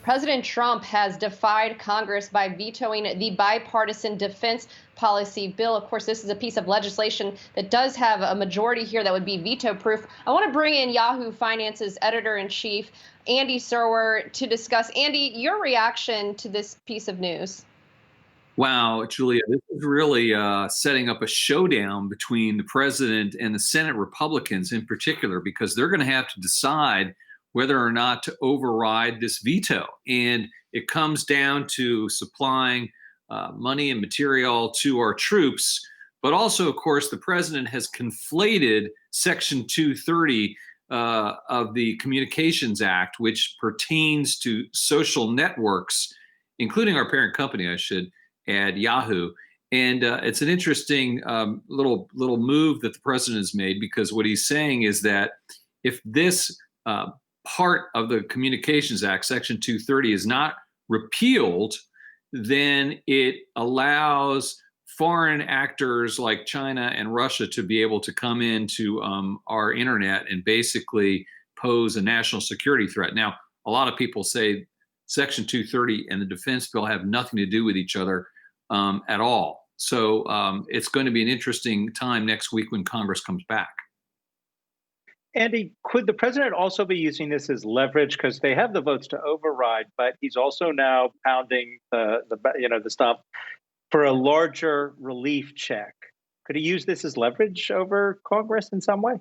President Trump has defied Congress by vetoing the bipartisan defense policy bill. Of course, this is a piece of legislation that does have a majority here that would be veto proof. I want to bring in Yahoo Finance's editor in chief, Andy Serwer, to discuss. Andy, your reaction to this piece of news. Wow, Julia, this is really setting up a showdown between the president and the Senate Republicans in particular, because they're going to have to decide whether or not to override this veto. And it comes down to supplying money and material to our troops. But also, of course, the president has conflated Section 230 of the Communications Act, which pertains to social networks, including our parent company, I should add, Yahoo. And it's an interesting little move that the president has made, because what he's saying is that if this part of the Communications Act, Section 230, is not repealed, then it allows foreign actors like China and Russia to be able to come into our internet and basically pose a national security threat. Now, a lot of people say Section 230 and the defense bill have nothing to do with each other at all. So it's going to be an interesting time next week when Congress comes back. Andy, could the president also be using this as leverage, because they have the votes to override, but he's also now pounding the stump for a larger relief check? Could he use this as leverage over Congress in some way?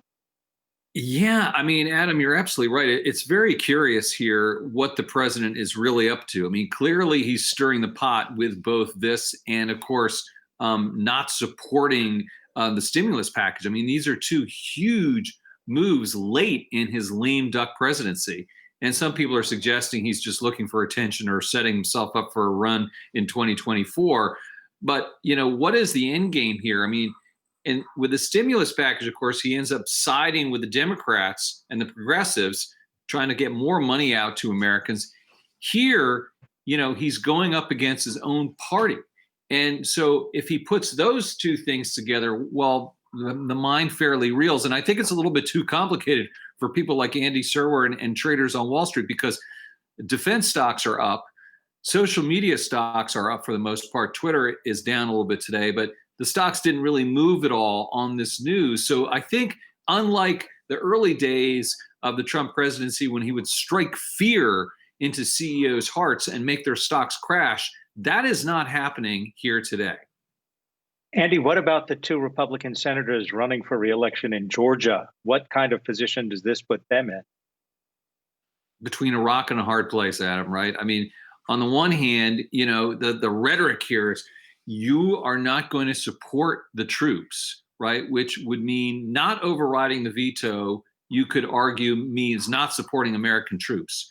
Yeah, I mean, Adam, you're absolutely right. It's very curious here what the president is really up to. I mean, clearly he's stirring the pot with both this and, of course, not supporting the stimulus package. I mean, these are two huge moves late in his lame duck presidency. And some people are suggesting he's just looking for attention or setting himself up for a run in 2024. But, what is the end game here? I mean, and with the stimulus package, of course, he ends up siding with the Democrats and the progressives, trying to get more money out to Americans. Here, he's going up against his own party. And so if he puts those two things together, well, the mind fairly reels. And I think it's a little bit too complicated for people like Andy Serwer and traders on Wall Street, because defense stocks are up. Social media stocks are up for the most part. Twitter is down a little bit today, but the stocks didn't really move at all on this news. So I think, unlike the early days of the Trump presidency, when he would strike fear into CEOs' hearts and make their stocks crash, that is not happening here today. Andy, what about the two Republican senators running for re-election in Georgia? What kind of position does this put them in? Between a rock and a hard place, Adam, right? I mean, on the one hand, the rhetoric here is you are not going to support the troops, right? Which would mean not overriding the veto, you could argue, means not supporting American troops.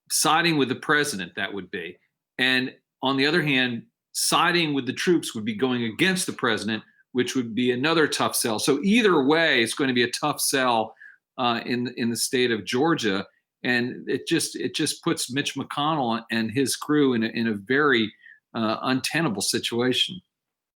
Siding with the president, that would be. And on the other hand, siding with the troops would be going against the president, which would be another tough sell. So either way, it's going to be a tough sell in the state of Georgia. And it just puts Mitch McConnell and his crew in a very untenable situation.